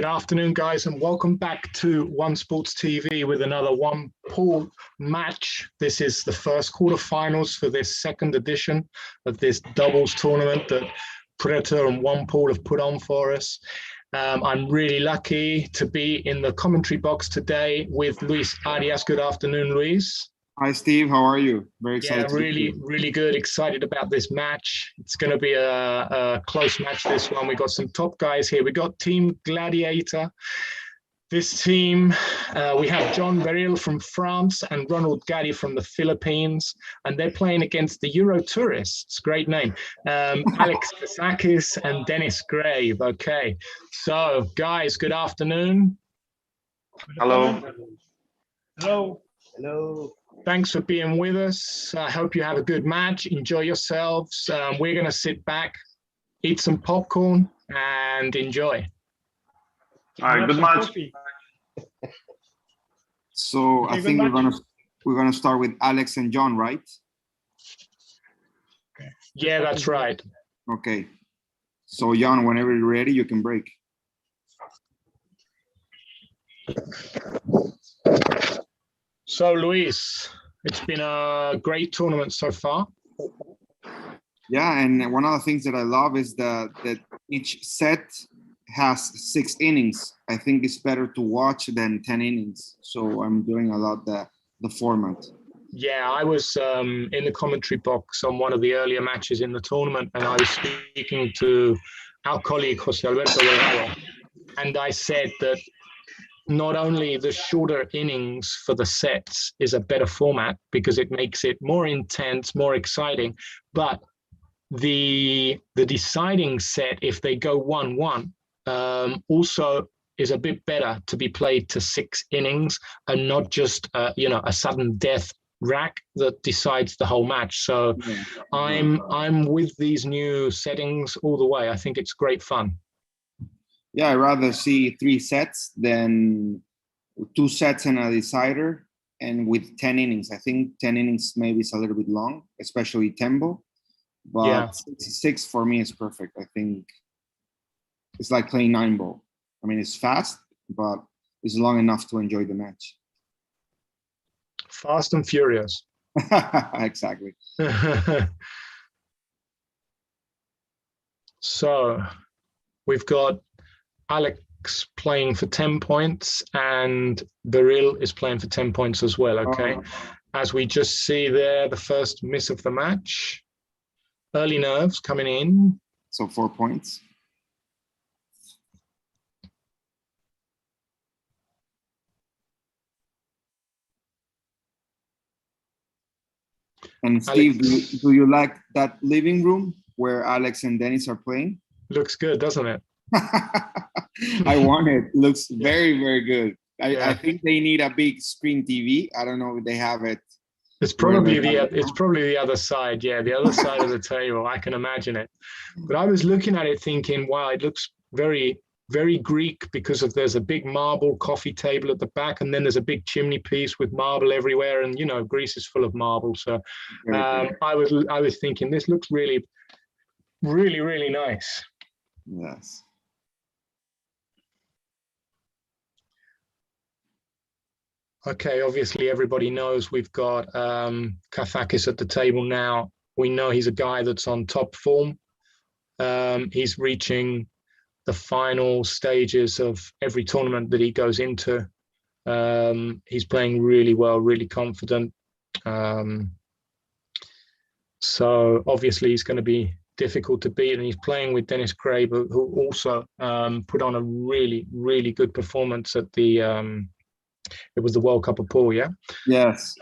Good afternoon, guys, and welcome back to One Sports TV with another one pool match. This is the first quarterfinals for this second edition of this doubles tournament that Predator and One Pool have put on for us. I'm really lucky to be in the commentary box today with Luis Arias. Good afternoon, Luis. Hi, Steve. How are you? Very excited. Yeah, really good. Excited about this match. It's going to be a close match, this one. We got some top guys here. We got Team Gladiator, This team, we have John BERILLE from France and Ronald GADDI from the Philippines, and they're playing against the Eurotourists, great name, KAZAKIS and Denis GRABE. Okay, so guys, good afternoon. Hello. Hello. Hello. Thanks for being with us. I hope you have a good match. Enjoy yourselves. We're going to sit back, eat some popcorn, and enjoy. All right, good match. So I think we're gonna start with Alex and John, right? Yeah, that's right. Okay. So John, whenever you're ready, you can break. So Luis, it's been a great tournament so far. Yeah, and one of the things that I love is that each set has 6 innings. I think it's better to watch than 10 innings. So I'm doing a lot the format. Yeah, I was in the commentary box on one of the earlier matches in the tournament, and I was speaking to our colleague José Alberto Delgado, and I said that not only the shorter innings for the sets is a better format because it makes it more intense, more exciting, but the deciding set, if they go 1-1, also is a bit better to be played to 6 innings and not just a sudden death rack that decides the whole match. So yeah. I'm with these new settings all the way. I think it's great fun. Yeah, I'd rather see 3 sets than 2 sets and a decider, and with 10 innings. I think 10 innings maybe is a little bit long, especially tempo, but yeah. 6 for me is perfect. I think it's like playing 9-ball. I mean, it's fast, but it's long enough to enjoy the match. Fast and furious. Exactly. So we've got Alex playing for 10 points and BERILLE is playing for 10 points as well, okay? As we just see there, the first miss of the match. Early nerves coming in. So 4 points. And Steve, do you like that living room where Alex and Denis are playing? Looks good, doesn't it? I want it. Looks very, very good. I think they need a big screen TV. I don't know if they have it. It's probably the other side. Yeah, the other side of the table. I can imagine it. But I was looking at it thinking, wow, it looks very, very Greek because there's a big marble coffee table at the back, and then there's a big chimney piece with marble everywhere, and Greece is full of marble. So I was thinking this looks really, really, really nice. Yes. Okay, obviously everybody knows we've got KAZAKIS at the table now. We know he's a guy that's on top form. He's reaching the final stages of every tournament that he goes into. He's playing really well, really confident. So obviously he's going to be difficult to beat, and he's playing with Denis GRABE, who also put on a really, really good performance at the it was the World Cup of Pool, yeah? Yes.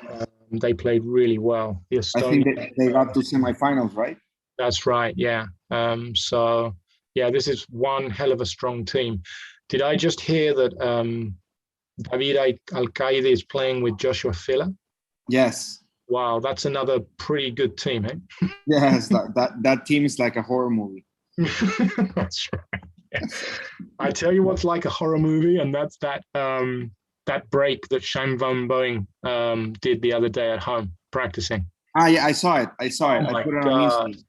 They played really well. I think they got to semifinals, right? That's right, yeah. So, yeah, this is one hell of a strong team. Did I just hear that David Alcaide is playing with Joshua Filler? Yes. Wow, that's another pretty good team, eh? Yes, that team is like a horror movie. That's right. Yeah. I tell you what's like a horror movie, and that's that break that Shane Van Boeing did the other day at home practicing. Yeah, I saw it. I put it on Instagram.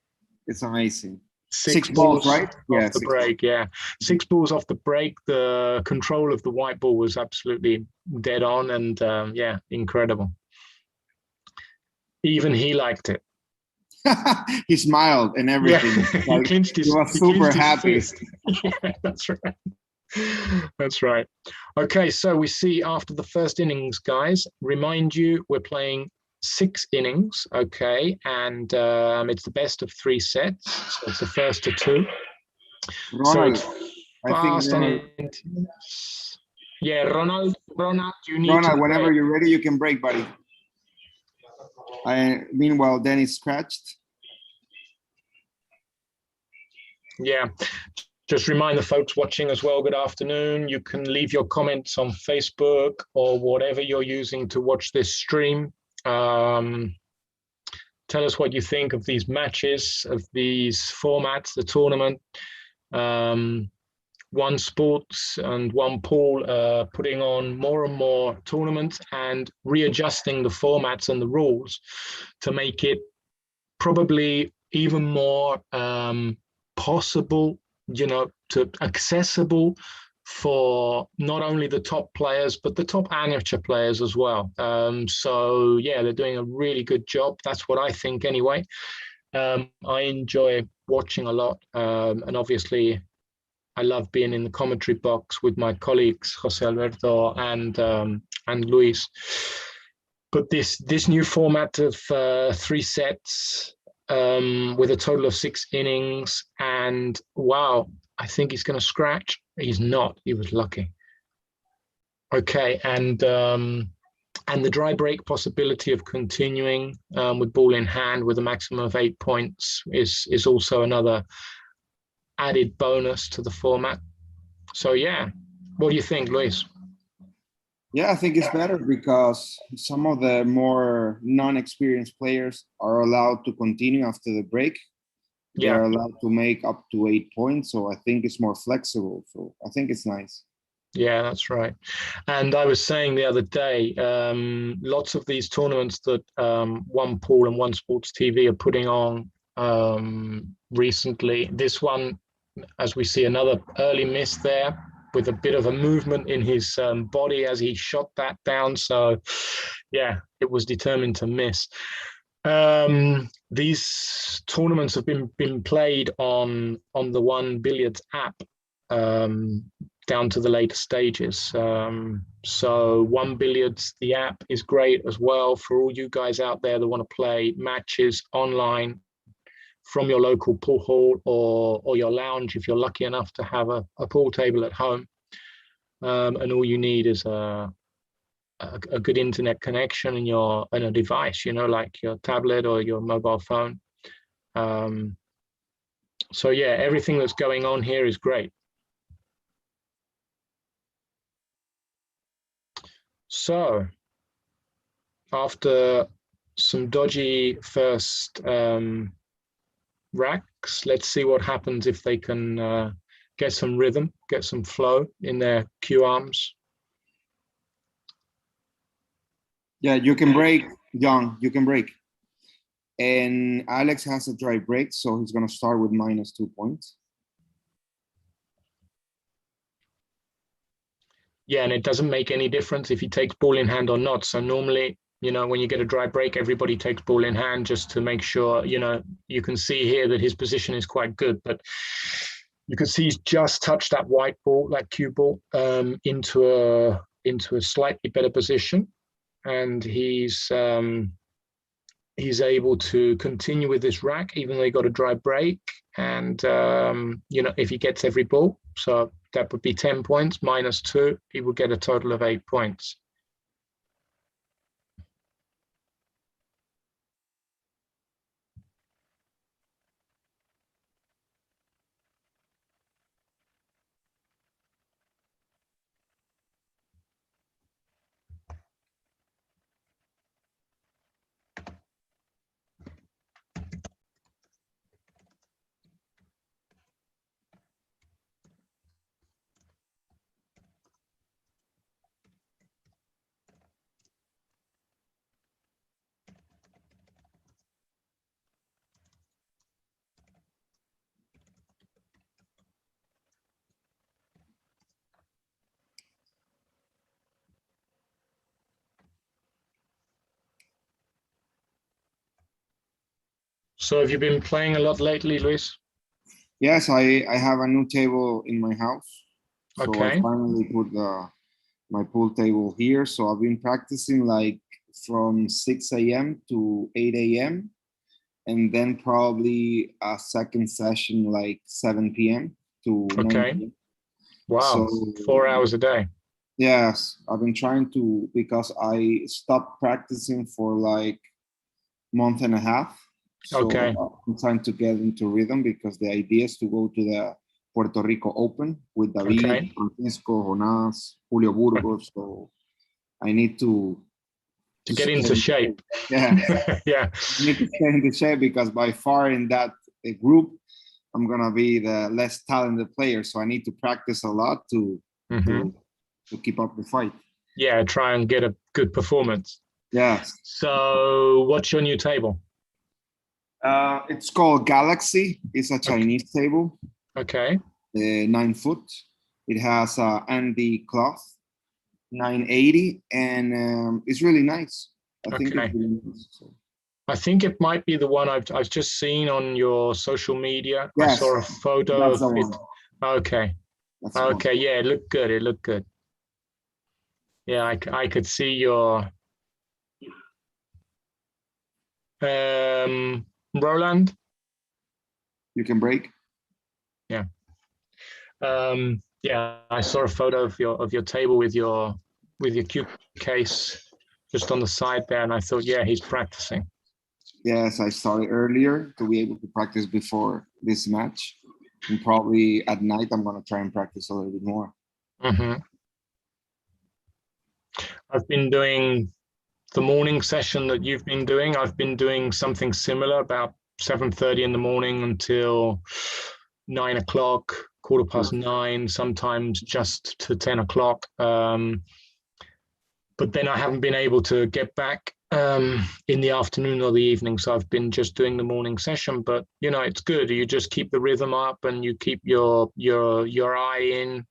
It's amazing. 6 balls, right? Off the break, yeah. 6 balls off the break. The control of the white ball was absolutely dead on, and yeah, incredible. Even he liked it. He smiled and everything. Yeah. He was super happy. Yeah, that's right. That's right. Okay, so we see after the first innings, guys, remind you we're playing 6 innings, okay, and it's the best of 3 sets, so it's the first to 2. Ronald, so it's fast and intense. Yeah, Ronald, you need Ronald, to whenever break. you're ready, you can break, buddy. Meanwhile, Denis scratched. Yeah, just remind the folks watching as well, good afternoon. You can leave your comments on Facebook or whatever you're using to watch this stream. Tell us what you think of these matches, of these formats, the tournament. One Sports and One Pool putting on more and more tournaments and readjusting the formats and the rules to make it probably even more possible, to accessible for not only the top players, but the top amateur players as well. So yeah, they're doing a really good job. That's what I think anyway. I enjoy watching a lot. And obviously I love being in the commentary box with my colleagues, José Alberto and Luis. But this new format of 3 sets with a total of 6 innings, and wow, I think he's going to scratch. He's not. He was lucky. Okay, and the dry break possibility of continuing with ball in hand with a maximum of 8 points is also another added bonus to the format. So yeah, what do you think, Luis? Yeah, I think it's better because some of the more non-experienced players are allowed to continue after the break. Yeah. They're allowed to make up to 8 points. So I think it's more flexible. So I think it's nice. Yeah, that's right. And I was saying the other day, lots of these tournaments that One Pool and One Sports TV are putting on recently, this one, as we see another early miss there with a bit of a movement in his body as he shot that down. So yeah, it was determined to miss. These tournaments have been played on the One Billiards app down to the later stages. So One Billiards, the app is great as well for all you guys out there that want to play matches online from your local pool hall or your lounge if you're lucky enough to have a pool table at home. And all you need is a good internet connection and a device, like your tablet or your mobile phone. So yeah, everything that's going on here is great. So after some dodgy first racks, let's see what happens if they can get some rhythm, get some flow in their cue arms. Yeah, you can break, John, you can break. And Alex has a dry break, so he's going to start with -2 points. Yeah, and it doesn't make any difference if he takes ball in hand or not. So normally, when you get a dry break, everybody takes ball in hand just to make sure, you can see here that his position is quite good, but you can see he's just touched that white ball, that cue ball, into a slightly better position. And he's able to continue with this rack, even though he got a dry break. And, if he gets every ball, so that would be 10 points, -2, he would get a total of 8 points. So have you been playing a lot lately, Luis? Yes, I have a new table in my house. So Okay. I finally put my pool table here. So I've been practicing like from 6 a.m. to 8 a.m. and then probably a second session like 7 p.m. to 9 Okay. p.m. Wow, So 4 hours a day. Yes, I've been trying to, because I stopped practicing for like month and a half. So Okay. I'm trying to get into rhythm, because the idea is to go to the Puerto Rico Open with David, Okay. Francisco, Jonas, Julio Burgos. So I need to To get stay into in shape. Yeah, Yeah. I need to stay in the shape, because by far in that group, I'm gonna be the less talented player. So I need to practice a lot to Hmm. to keep up the fight. Yeah, try and get a good performance. Yes. So what's your new table? It's called Galaxy. It's a Chinese table, Okay. 9 foot. It has Andy cloth, 980, and it's really nice. I think Okay. it's really nice. So, I think it might be the one I've just seen on your social media. I yes, saw a photo that's of the it. one. Okay. That's the one. Okay. Yeah, it looked good. It looked good. Yeah, I could see your Roland. You can break. Yeah. Yeah, I saw a photo of your table with your cue case just on the side there, and I thought, yeah, he's practicing. Yes, I started earlier to be able to practice before this match. And probably at night, I'm going to try and practice a little bit more. Mm-hmm. I've been doing the morning session that you've been doing. I've been doing something similar, about 7:30 in the morning until 9 o'clock, 9:15, sometimes just to 10 o'clock. But then I haven't been able to get back in the afternoon or the evening. So I've been just doing the morning session, but you know, it's good. You just keep the rhythm up and you keep your eye in,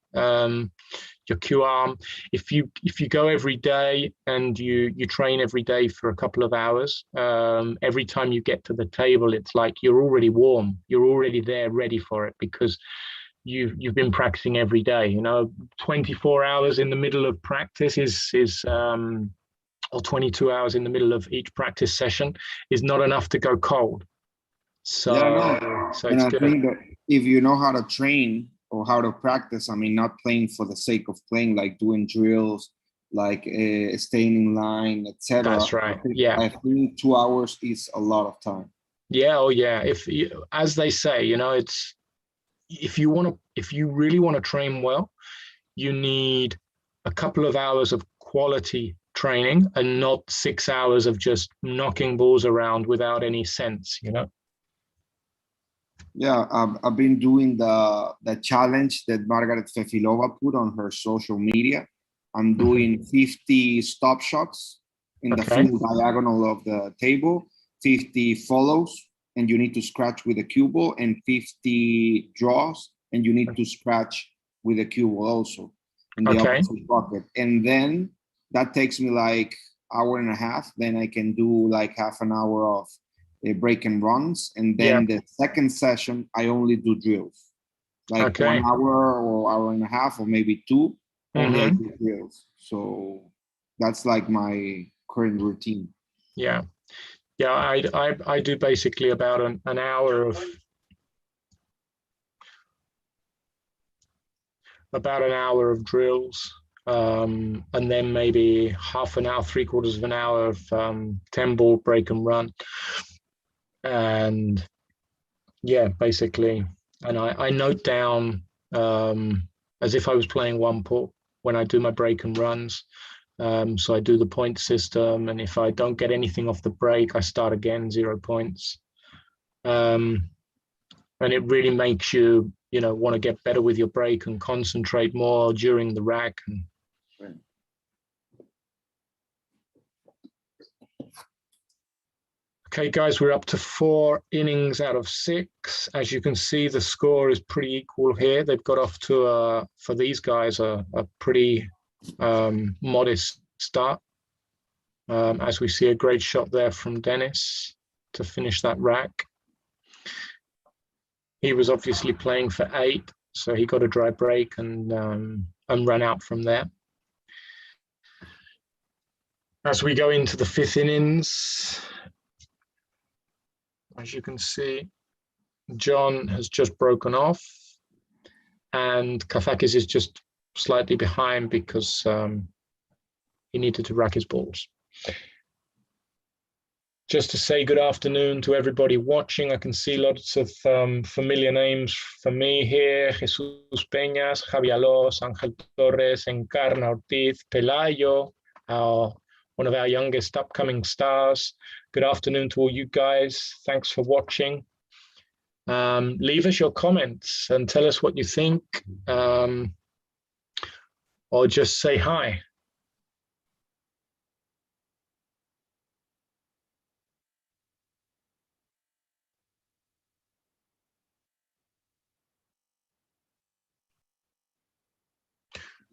your cue arm. If you go every day and you train every day for a couple of hours, every time you get to the table, it's like you're already warm. You're already there, ready for it, because you've been practicing every day. You know, 24 hours in the middle of practice is or 22 hours in the middle of each practice session is not enough to go cold. So, Yeah, no. so And it's I good. think that if you know how to train or how to practice, I mean, not playing for the sake of playing, like doing drills, like staying in line, etc. That's right. Yeah. I think 2 hours is a lot of time. Yeah. Oh, yeah. If you, as they say, you know, it's if you really want to train well, you need a couple of hours of quality training and not 6 hours of just knocking balls around without any sense, you know. Yeah, I've been doing the challenge that Margaret Fefilova put on her social media. I'm doing 50 stop shots in the Okay. full diagonal of the table, 50 follows, and you need to scratch with a cue ball, and 50 draws, and you need to scratch with a cue ball also in the Okay. opposite pocket. And then that takes me like hour and a half. Then I can do like half an hour of break and runs, and then the second session I only do drills, like 1 hour or hour and a half or maybe two. Only I do drills. So that's like my current routine. Yeah. Yeah, I do basically about an hour of drills, and then maybe half an hour, 3/4 of an hour of 10 ball break and run. And yeah, basically, and I note down as if I was playing one pull when I do my break and runs. So I do the point system, and if I don't get anything off the break, I start again, 0 points. And it really makes you, you know, want to get better with your break and concentrate more during the rack. Okay, guys, we're up to 4 innings out of 6. As you can see, the score is pretty equal here. They've got off to, for these guys, a pretty modest start. As we see a great shot there from Denis to finish that rack. He was obviously playing for 8, so he got a dry break and ran out from there. As we go into the 5th innings, as you can see, John has just broken off, and KAZAKIS is just slightly behind because he needed to rack his balls. Just to say good afternoon to everybody watching. I can see lots of familiar names for me here. Jesús Peñas, Javier Los, Ángel Torres, Encarna Ortiz, Pelayo, one of our youngest upcoming stars. Good afternoon to all you guys. Thanks for watching. Leave us your comments and tell us what you think, or just say hi.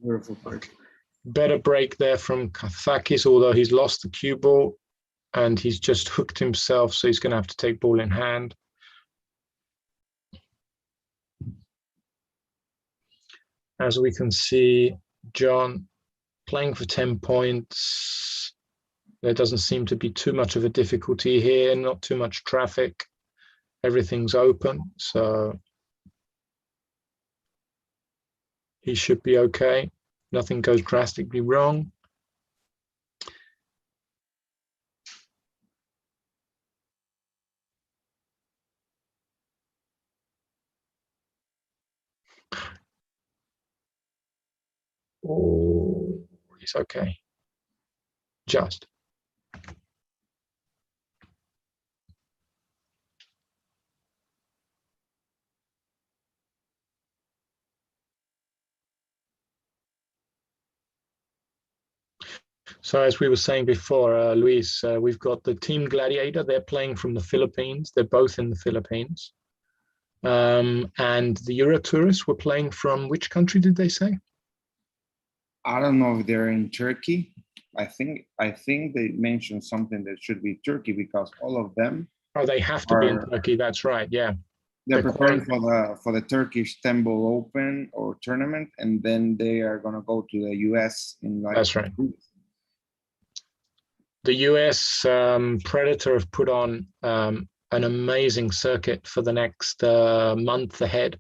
Beautiful break. Better break there from KAZAKIS, although he's lost the cue ball and he's just hooked himself, so he's going to have to take ball in hand. As we can see, John playing for 10 points. There doesn't seem to be too much of a difficulty here, not too much traffic. Everything's open, so he should be okay. Nothing goes drastically wrong. Oh, he's okay. Just. So as we were saying before, Luis, we've got the team Gladiator. They're playing from the Philippines. They're both in the Philippines. And the Eurotourists were playing from which country did they say? I don't know if they're in Turkey. I think they mentioned something that should be Turkey because all of them. Oh, they have to be in Turkey. That's right. Yeah. They're preparing for the Turkish Istanbul Open or tournament, and then they are gonna go to the US in like. That's right. The US Predator have put on an amazing circuit for the next month ahead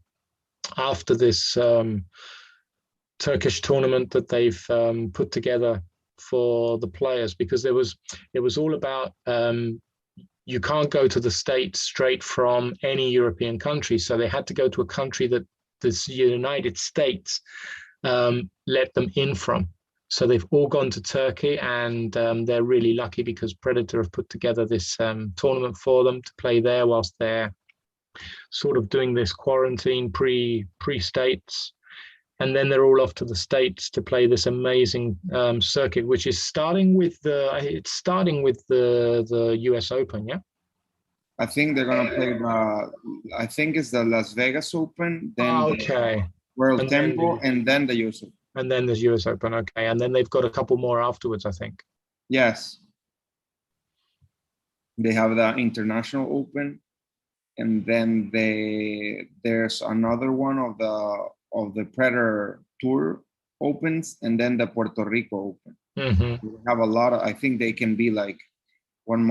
after this Turkish tournament that they've put together for the players, because it was all about you can't go to the States straight from any European country, so they had to go to a country that the United States let them in from. So they've all gone to Turkey, and they're really lucky because Predator have put together this tournament for them to play there whilst they're sort of doing this quarantine pre-States. And then they're all off to the States to play this amazing circuit, which is starting with the US Open, yeah? I think they're gonna play I think it's the Las Vegas Open, then okay. World Tempo, and then the US Open. And then there's US Open, okay. And then they've got a couple more afterwards, I think. Yes. They have the International Open, and then there's another one of the Predator Tour Opens, and then the Puerto Rico Open. Mm-hmm. We have a lot of, I think they can be like 1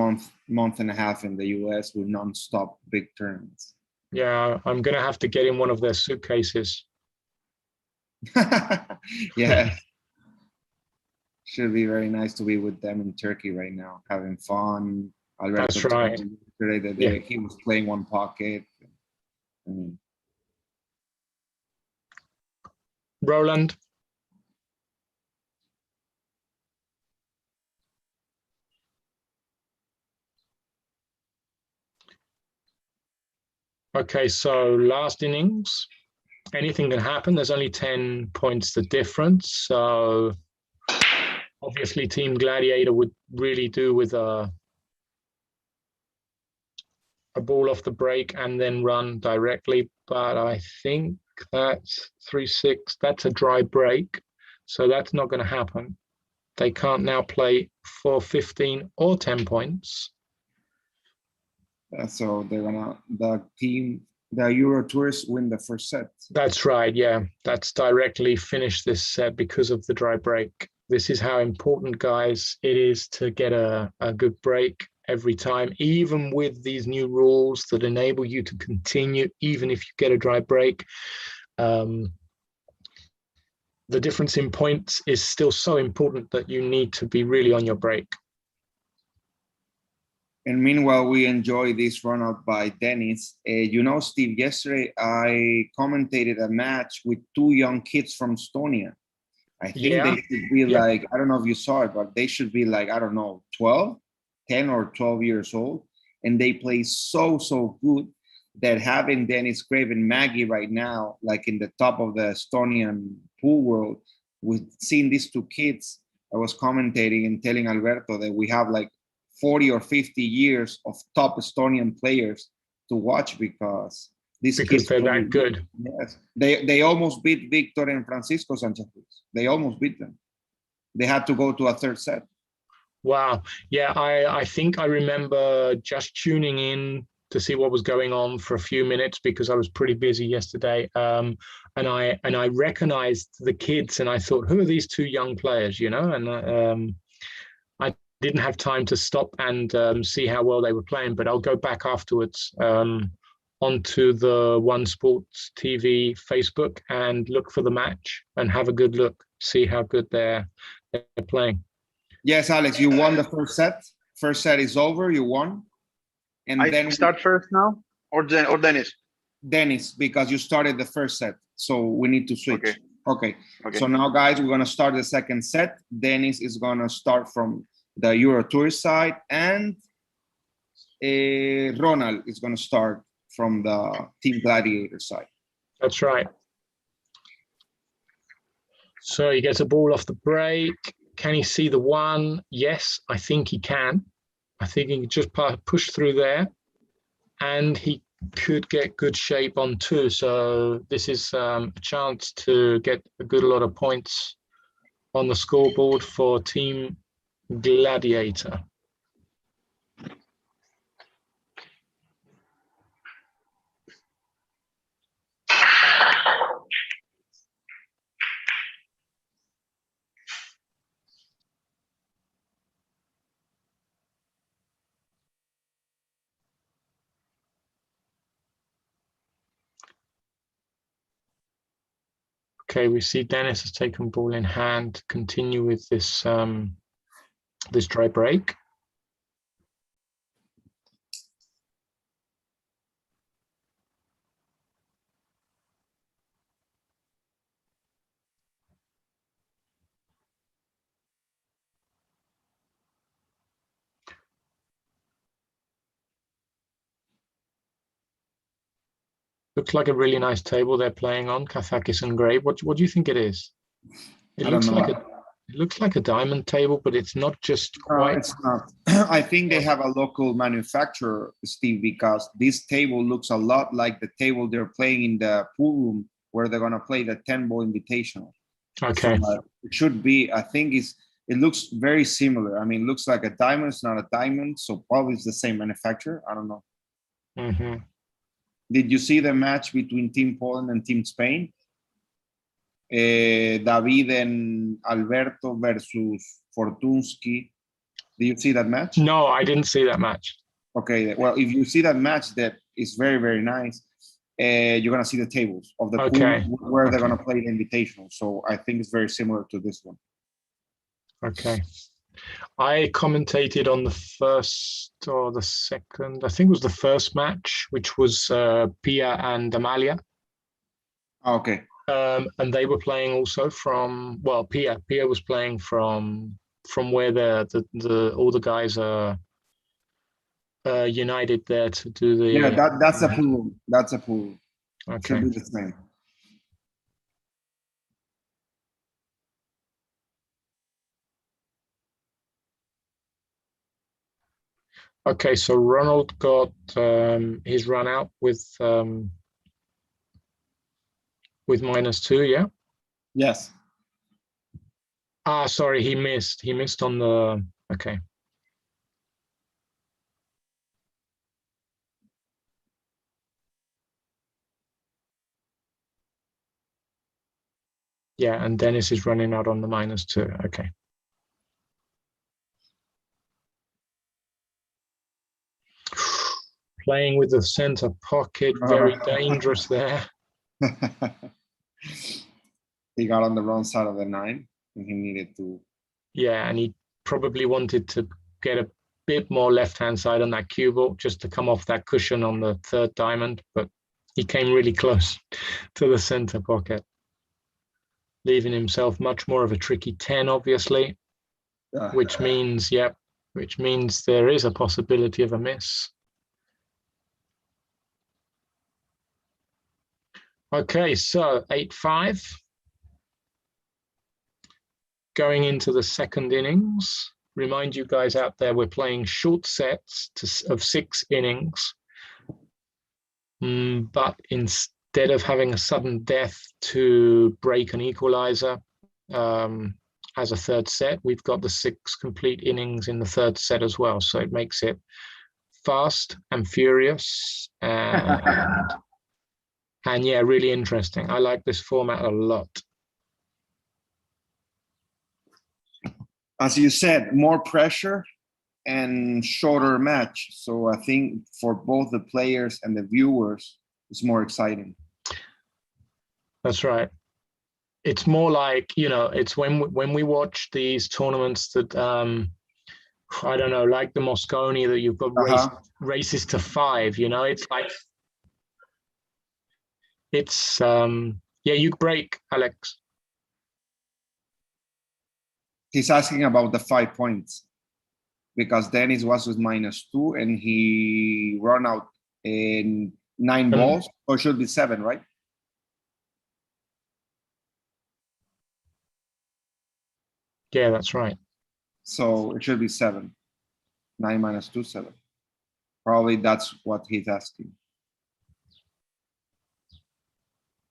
month and a half in the US with non-stop big tournaments. Yeah, I'm gonna have to get in one of their suitcases. Yeah. Should be very nice to be with them in Turkey right now, having fun. Alberto, that's right. Today that he was playing one pocket. Roland. Okay, so last innings, anything can happen. There's only 10 points the difference. So obviously Team Gladiator would really do with a ball off the break and then run directly. But I think that's 3-6. That's a dry break. So that's not going to happen. They can't now play for 15 or 10 points. So they're the Eurotourists win the first set. That's right, yeah. That's directly finished this set because of the dry break. This is how important, guys, it is to get a good break every time, even with these new rules that enable you to continue, even if you get a dry break. the difference in points is still so important that you need to be really on your break. And meanwhile, we enjoy this run out by Denis. You know, Steve, yesterday I commentated a match with two young kids from Estonia. I think they should be like, I don't know if you saw it, but they should be like, I don't know, 10 or 12 years old. And they play so good that having Denis, GRABE, and Maggie right now, like in the top of the Estonian pool world, with seeing these two kids, I was commentating and telling Alberto that we have like 40 or 50 years of top Estonian players to watch because these kids they're that good. Yes, they almost beat Victor and Francisco Sanchez. They almost beat them. They had to go to a third set. Wow. Yeah, I think I remember just tuning in to see what was going on for a few minutes because I was pretty busy yesterday. And I recognized the kids and I thought, who are these two young players, you know? And I didn't have time to stop and see how well they were playing, but I'll go back afterwards onto the One Sports TV Facebook and look for the match and have a good look, see how good they're playing. Yes, Alex, you won the first set. First set is over, you won. And I then start first now, or Denis? Denis, because you started the first set, so we need to switch. Okay. Okay. So now, guys, we're gonna start the second set. Denis is gonna start from the Eurotourist side, and Ronald is gonna start from the Team Gladiator side. That's right. So he gets a ball off the break. Can he see the one? Yes, I think he can. I think he can just push through there, and he could get good shape on two. So this is a chance to get a good lot of points on the scoreboard for Team Gladiator. Okay, we see Denis has taken ball in hand. Continue with this this dry break. Looks like a really nice table they're playing on, KAZAKIS and GRABE. What do you think it is? It looks like a diamond table, but it's not just quite. No, it's not. I think they have a local manufacturer, Steve, because this table looks a lot like the table they're playing in the pool room where they're gonna play the 10-ball invitational. Okay. So, it should be. I think it looks very similar. I mean, it looks like a diamond. It's not a diamond, so probably it's the same manufacturer. I don't know. Mm-hmm. Did you see the match between Team Poland and Team Spain? David and Alberto versus Fortunsky. Do you see that match? No, I didn't see that match. Okay, well, if you see that match, that is very, very nice. You're gonna see the tables of the pool where they're gonna play the invitational. So I think it's very similar to this one. Okay. I commentated on the first or the second, I think it was the first match, which was Pia and Amalia. Okay. And they were playing also from, well, Pia was playing from where the all the guys are united there to do the. Yeah, that's a pool. That's a pool. Okay. Should be the same. Okay, so Ronald got his run out with -2, yeah? Yes. Ah, sorry, he missed. He missed on the, okay. Yeah, and Denis is running out on the -2, okay. Playing with the center pocket, very dangerous there. He got on the wrong side of the 9 and he needed to. Yeah, and he probably wanted to get a bit more left-hand side on that cue ball just to come off that cushion on the 3rd diamond, but he came really close to the center pocket, leaving himself much more of a tricky 10, obviously, which means there is a possibility of a miss. Okay, so 8-5. Going into the 2nd innings. Remind you guys out there, we're playing short sets of 6 innings. But instead of having a sudden death to break an equalizer as a 3rd set, we've got the 6 complete innings in the 3rd set as well. So it makes it fast and furious and yeah, really interesting. I like this format a lot. As you said, more pressure and shorter match. So I think for both the players and the viewers, it's more exciting. That's right. It's more like, you know, it's when we watch these tournaments that, I don't know, like the Mosconi, that you've got races to 5, you know, it's like, it's, yeah, you break, Alex. He's asking about the 5 points because Denis was with -2 and he run out in 9 balls, or should be 7, right? Yeah, that's right. So it should be 7. 9 minus 2, 7. Probably that's what he's asking.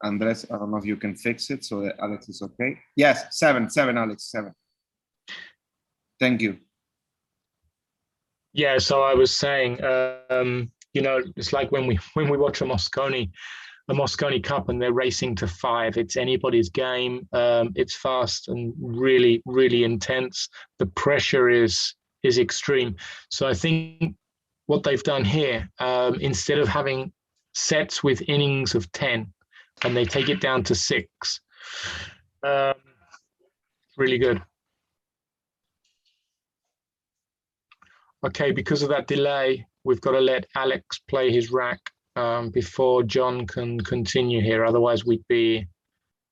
Andres, I don't know if you can fix it so that Alex is okay. Yes, 7, Alex, 7. Thank you. Yeah, so I was saying, you know, it's like when we watch a Mosconi Cup and they're racing to 5. It's anybody's game. It's fast and really, really intense. The pressure is extreme. So I think what they've done here, instead of having sets with innings of 10, and they take it down to 6, really good. Okay, because of that delay, we've got to let Alex play his rack before John can continue here. Otherwise, we'd be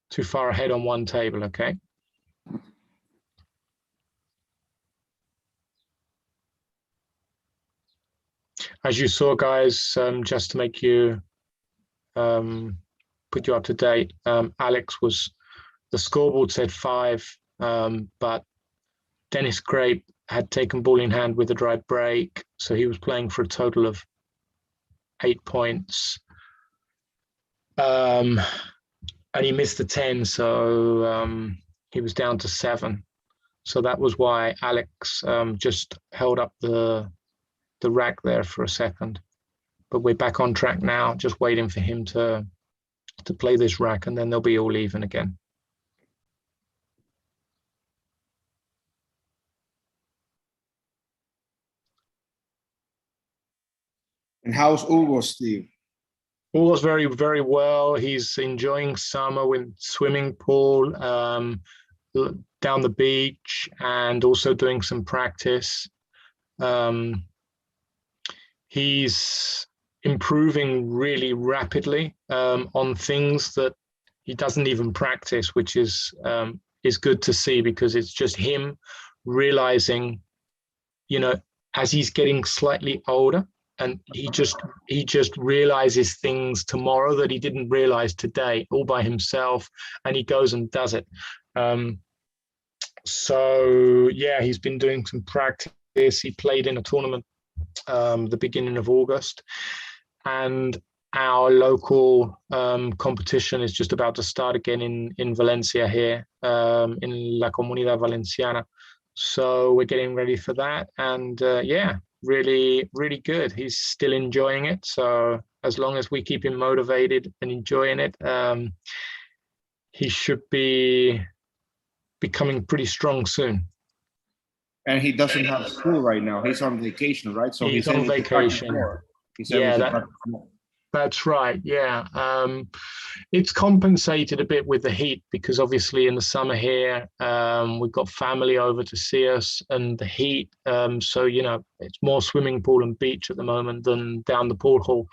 too far ahead on one table, okay? As you saw, guys, just to make you, put you up to date, Alex was, the scoreboard said 5, but Denis GRABE had taken ball in hand with a dry break, so he was playing for a total of 8 points. And he missed the 10, so he was down to 7. So that was why Alex just held up the rack there for a second. But we're back on track now, just waiting for him to play this rack, and then they'll be all even again. And how's Hugo, Steve? Hugo's very, very well. He's enjoying summer with swimming pool, down the beach, and also doing some practice. He's improving really rapidly on things that he doesn't even practice, which is good to see, because it's just him realizing, you know, as he's getting slightly older, and he just realizes things tomorrow that he didn't realize today, all by himself, and he goes and does it. So yeah, he's been doing some practice. He played in a tournament the beginning of August, and our local competition is just about to start again in Valencia here, in La Comunidad Valenciana. So we're getting ready for that, and yeah, really, really good. He's still enjoying it. So as long as we keep him motivated and enjoying it, he should be becoming pretty strong soon. And he doesn't have school right now. He's on vacation, right? So he's on vacation. Yeah, that's right. Yeah. it's compensated a bit with the heat because obviously in the summer here, we've got family over to see us and the heat. So, you know, it's more swimming pool and beach at the moment than down the pool hall.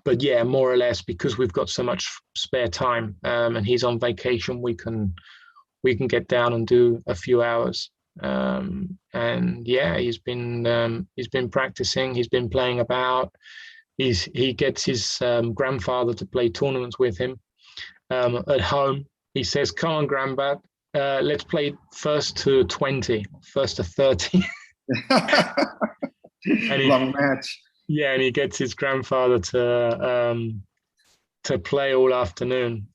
But yeah, more or less because we've got so much spare time and he's on vacation, we can get down and do a few hours. And yeah, he's been practicing, he's been playing about. He gets his grandfather to play tournaments with him at home. He says, "Come on, Grandad, let's play first to 20, first to 30." Long match. Yeah, and he gets his grandfather to play all afternoon.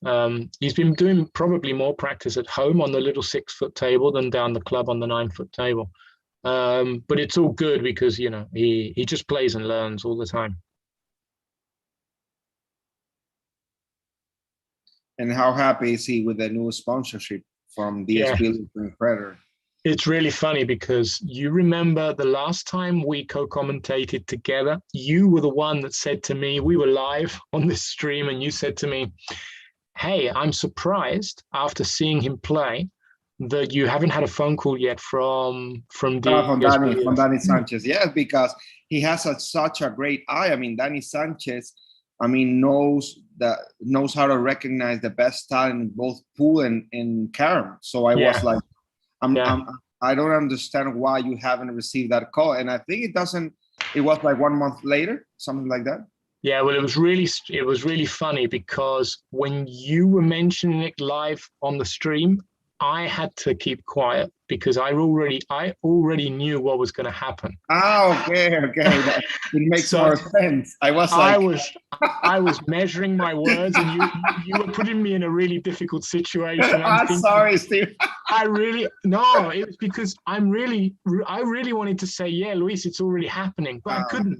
He's been doing probably more practice at home on the little 6-foot table than down the club on the 9-foot table. But it's all good because, you know, he just plays and learns all the time. And how happy is he with the new sponsorship from DSP and Predator? It's really funny because you remember the last time we co-commentated together, you were the one that said to me, we were live on this stream, and you said to me, "Hey, I'm surprised after seeing him play that you haven't had a phone call yet from Dani Sanchez." Yes, because he has such a great eye. I mean, Dani Sanchez, I mean, knows how to recognize the best talent in both pool and in carom. So I was like, I don't understand why you haven't received that call. And I think it was like 1 month later, something like that. Yeah, well, it was really funny because when you were mentioning it live on the stream, I had to keep quiet because I already knew what was going to happen. Oh, okay. It makes more sense. I was measuring my words, and you were putting me in a really difficult situation. I'm sorry, Steve. it was because I really wanted to say, yeah, Luis, it's already happening, but I couldn't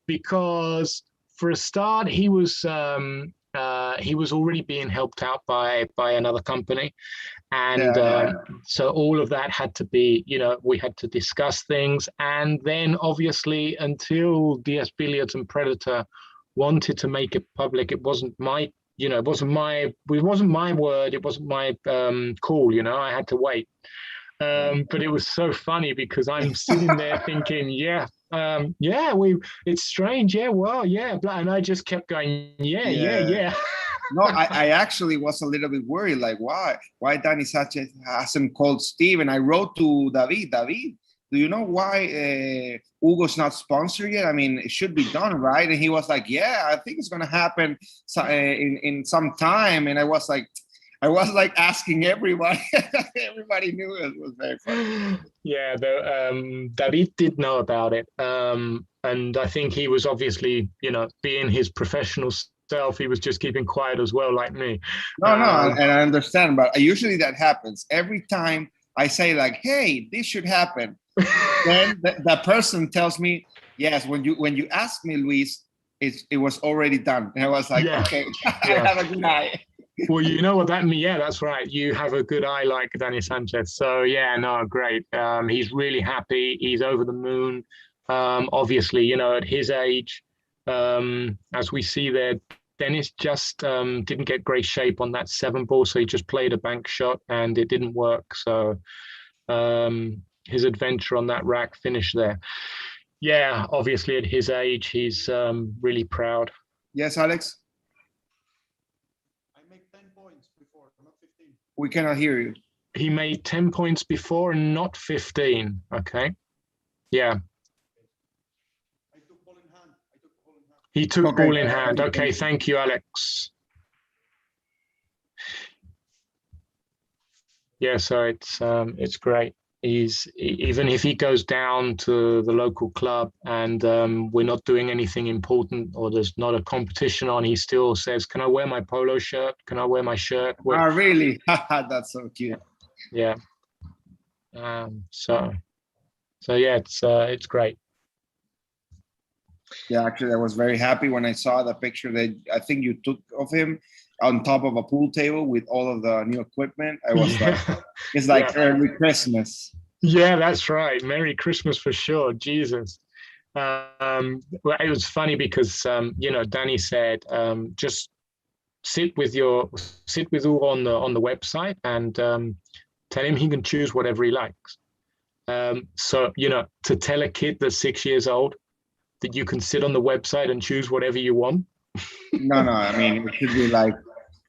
because for a start, he was already being helped out by another company. And so all of that had to be, you know, we had to discuss things. And then obviously until DS Billiards and Predator wanted to make it public, it wasn't my word, it wasn't my call, you know, I had to wait. But it was so funny because I'm sitting there thinking, it's strange. Yeah, well, yeah. And I just kept going, yeah. No, I actually was a little bit worried, like, why Dani Sanchez hasn't called Steve? And I wrote to David, do you know why Hugo's not sponsored yet? I mean, it should be done, right? And he was like, yeah, I think it's going to happen in some time. And I was like asking everybody. Everybody knew it. Was very funny. Yeah, David did know about it. And I think he was obviously, you know, being his professional self, he was just keeping quiet as well, like me. No, and I understand, but usually that happens. Every time I say like, hey, this should happen, then the person tells me, yes, when you asked me, Luis, it was already done. And I was like, okay, I have a good eye. Well, you know what that means. Yeah, that's right. You have a good eye like Dani Sanchez. So yeah, no, great. He's really happy. He's over the moon. Obviously, you know, at his age, as we see there, Denis just didn't get great shape on that 7 ball, so he just played a bank shot and it didn't work. So his adventure on that rack finished there. Yeah, obviously at his age, he's really proud. Yes, Alex? I made 10 points before, not 15. We cannot hear you. He made 10 points before and not 15. Okay. Yeah. He took ball in hand. Okay, thank you, Alex. Yeah, so it's great. Even if he goes down to the local club and we're not doing anything important or there's not a competition on, he still says, "Can I wear my polo shirt? Can I wear my shirt?" Oh, really? That's so cute. Yeah. So yeah, it's great. Yeah, actually, I was very happy when I saw the picture that I think you took of him on top of a pool table with all of the new equipment. I was like, it's like early Christmas. Yeah, that's right. Merry Christmas for sure. Jesus. Well, it was funny because, you know, Danny said, just sit with Hugo on the website and tell him he can choose whatever he likes. So, you know, to tell a kid that's 6 years old that you can sit on the website and choose whatever you want. No, I mean, it should be like,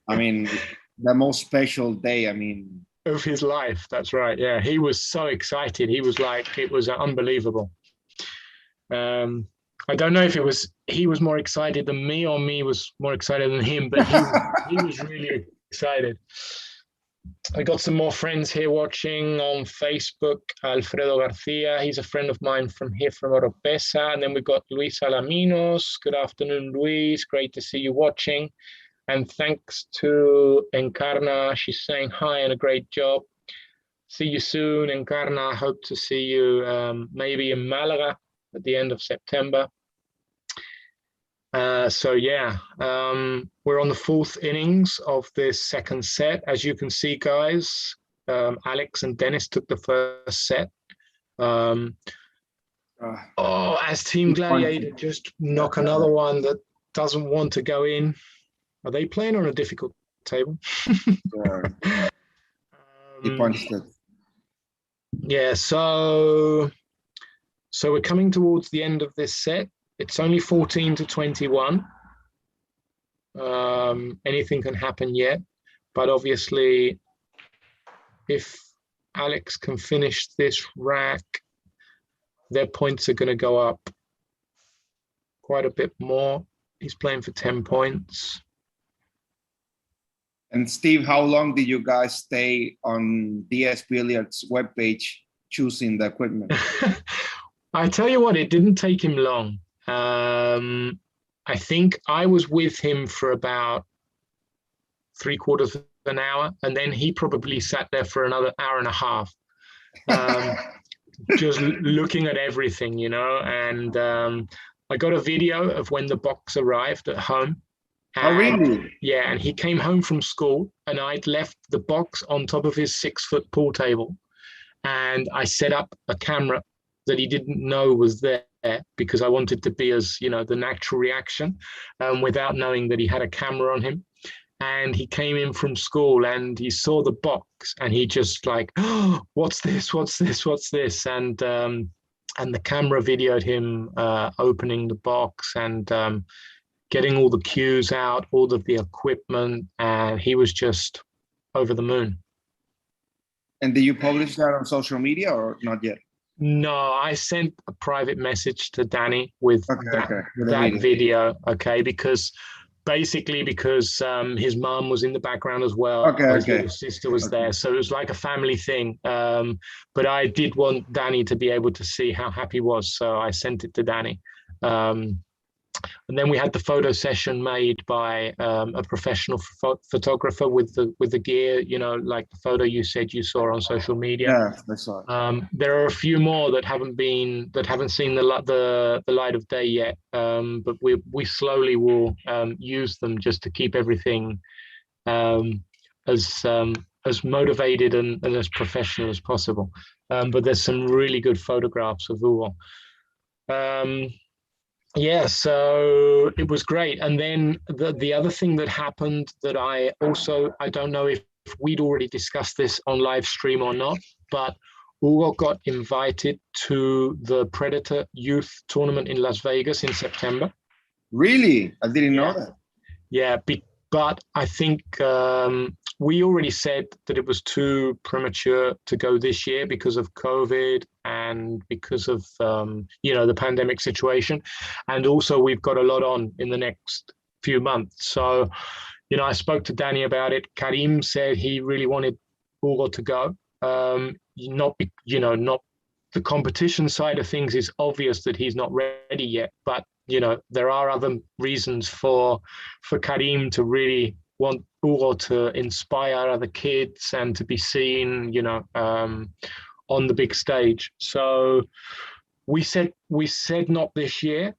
I mean, the most special day, I mean. Of his life, that's right. Yeah, he was so excited. He was like, it was unbelievable. I don't know if he was more excited than me or me was more excited than him, but he was really excited. I got some more friends here watching on Facebook. Alfredo Garcia, he's a friend of mine from here, from Oropesa. And then we've got Luis Alaminos. Good afternoon, Luis. Great to see you watching. And thanks to Encarna. She's saying hi and a great job. See you soon, Encarna. Hope to see you maybe in Malaga at the end of September. So yeah, we're on the fourth innings of this second set. As you can see, guys, Alex and Denis took the first set. As Team Gladiator just knock another one that doesn't want to go in. Are they playing on a difficult table? He punched it. Yeah, so we're coming towards the end of this set. It's only 14-21. Anything can happen yet, but obviously if Alex can finish this rack, their points are going to go up quite a bit more. He's playing for 10 points. And Steve, how long did you guys stay on DS Billiards webpage choosing the equipment? I tell you what, it didn't take him long. I think I was with him for about 3/4 of an hour, and then he probably sat there for another hour and a half, just looking at everything, you know. And I got a video of when the box arrived at home. Oh, really? Yeah, and he came home from school, and I'd left the box on top of his 6-foot pool table, and I set up a camera that he didn't know was there because I wanted to be as, you know, the natural reaction without knowing that he had a camera on him. And he came in from school and he saw the box and he just like, oh, what's this? What's this? What's this? And the camera videoed him opening the box and getting all the cues out, all of the equipment, and he was just over the moon. And did you publish that on social media or not yet? No, I sent a private message to Danny with that video, okay, because his mom was in the background as well. His sister was there, so it was like a family thing. But I did want Danny to be able to see how happy he was, so I sent it to Danny. And then we had the photo session made by a professional photographer with the gear, you know, like the photo you said you saw on social media. Yeah, I saw it. There are a few more that haven't seen the light of day yet, but we slowly will use them just to keep everything as motivated and as professional as possible. But there's some really good photographs of Hugo. Yeah, so it was great. And then the other thing that happened that I don't know if we'd already discussed this on live stream or not, but Hugo got invited to the Predator Youth Tournament in Las Vegas in September. Really? I didn't know that. Yeah, but I think we already said that it was too premature to go this year because of COVID and because of the pandemic situation, and also we've got a lot on in the next few months. So, you know, I spoke to Danny about it. Karim said he really wanted Hugo to go. Not the competition side of things is obvious that he's not ready yet, but you know, there are other reasons for Karim to really want Hugo to inspire other kids and to be seen, you know, on the big stage. So we said not this year.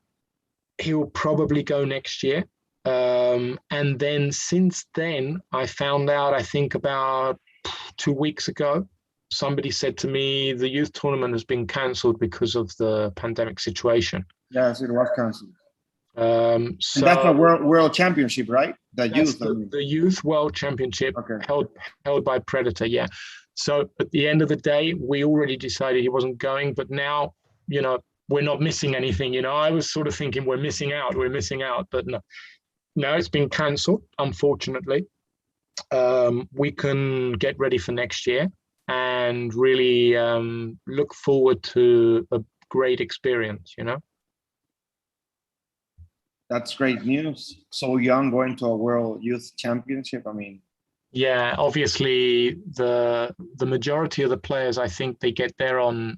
He will probably go next year. And then since then, I found out, I think about 2 weeks ago, somebody said to me, the youth tournament has been cancelled because of the pandemic situation. Yes, it was cancelled. So and that's a world championship, right? The youth world championship, okay. held by Predator. Yeah. So at the end of the day, we already decided he wasn't going, but now, we're not missing anything. I was sort of thinking we're missing out, but no, it's been cancelled, unfortunately. We can get ready for next year and really look forward to a great experience, That's great news. So young, going to a World Youth Championship. I mean, yeah, obviously the majority of the players, I think they get there on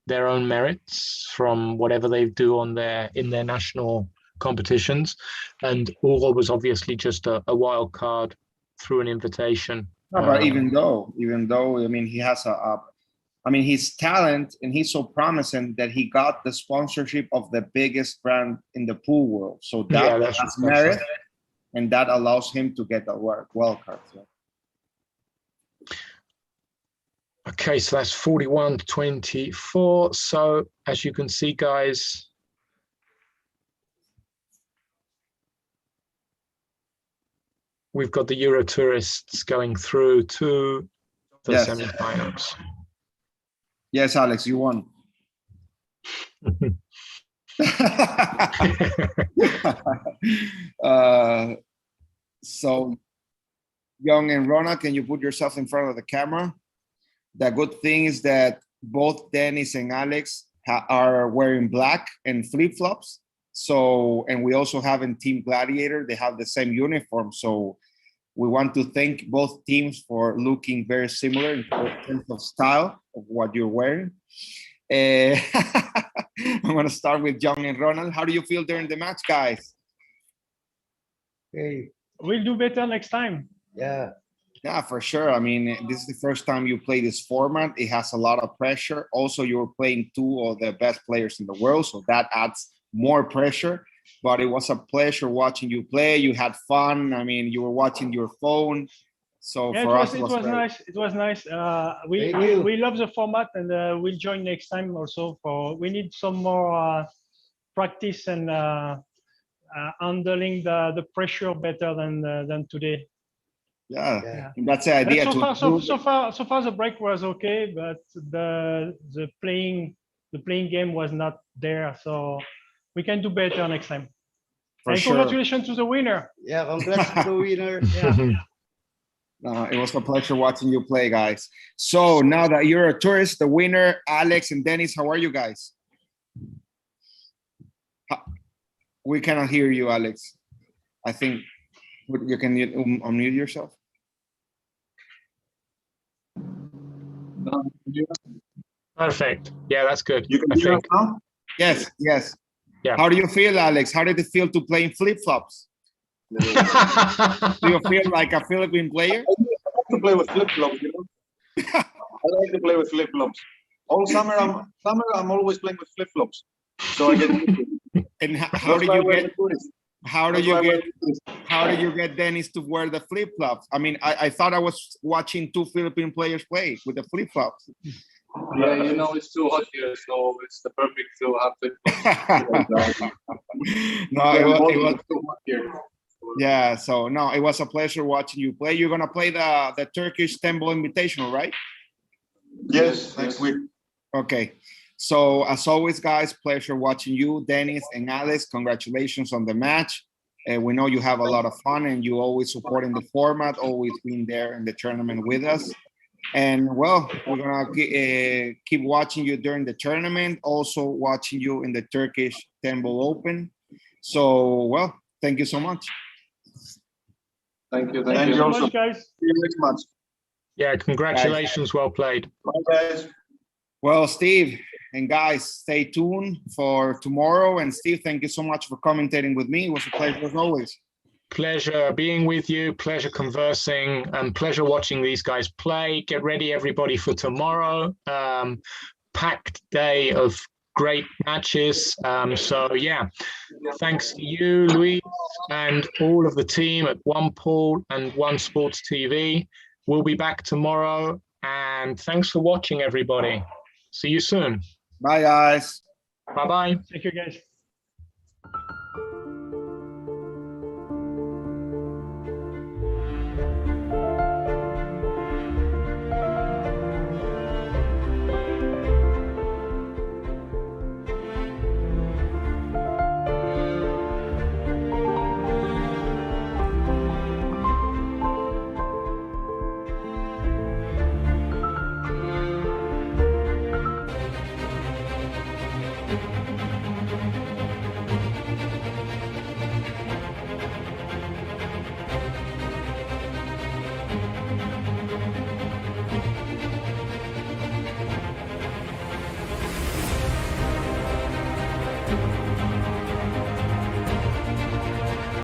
their own merits from whatever they do in their national competitions, and Hugo was obviously just a wild card through an invitation. no, but even though, I mean, he has his talent, and he's so promising that he got the sponsorship of the biggest brand in the pool world. So that's merit, right. And that allows him to get a wild card. So. Okay, so that's 41-24. So as you can see, guys, we've got the Eurotourists going through to the semi-finals. Yes, Alex, you won. So, Young and Ronald, can you put yourself in front of the camera? The good thing is that both Denis and Alex are wearing black and flip-flops. So, and we also have in Team Gladiator, they have the same uniform. So we want to thank both teams for looking very similar in terms of style of what you're wearing. I'm going to start with John and Ronald. How do you feel during the match, guys? Hey, we'll do better next time. Yeah. Yeah, for sure. I mean, this is the first time you play this format. It has a lot of pressure. Also, you're playing two of the best players in the world, so that adds more pressure. But it was a pleasure watching you play. You had fun. I mean, you were watching your phone. So yeah, for us, it was nice. It was nice. We love the format, and we'll join next time also. We need some more practice and handling the pressure better than today. Yeah. That's the idea. So far the break was okay, but the playing game was not there. So we can do better next time. And congratulations to the winner. Yeah, congrats to the winner. Yeah. It was a pleasure watching you play, guys. So now that you're a tourist, the winner, Alex and Denis, how are you guys? We cannot hear you, Alex. I think you can unmute yourself. Perfect. Yeah, that's good. You can hear us now? Yes. Yeah. How do you feel, Alex? How did it feel to play in flip-flops? Do you feel like a Philippine player? I like to play with flip-flops, I like to play with flip-flops. All summer, I'm always playing with flip-flops. So I get. And how do you get Denis to wear the flip-flops? I mean, I thought I was watching two Philippine players play with the flip-flops. Yeah, it's too hot here, so it's the perfect to have flip-flops. It was too hot here. Yeah, so no, it was a pleasure watching you play. You're gonna play the Turkish Temple Invitational, right? Yes, next week. Okay. So as always, guys, pleasure watching you, Denis and Alex. Congratulations on the match. We know you have a lot of fun, and you always supporting the format, always being there in the tournament with us. And well, we're gonna keep watching you during the tournament, also watching you in the Turkish Temple Open. So, well, thank you so much. Thank you. Thank you so also. much, guys. See you next month. Yeah, congratulations. Well played. Bye, guys. Well, Steve and guys, stay tuned for tomorrow. And Steve, thank you so much for commentating with me. It was a pleasure as always. Pleasure being with you, pleasure conversing, and pleasure watching these guys play. Get ready, everybody, for tomorrow. Packed day of great matches. So yeah, thanks to you, Luis, and all of the team at One Pool and One Sports TV. We'll be back tomorrow, and thanks for watching, everybody. See you soon. Bye, guys. Bye-bye. Thank you, guys.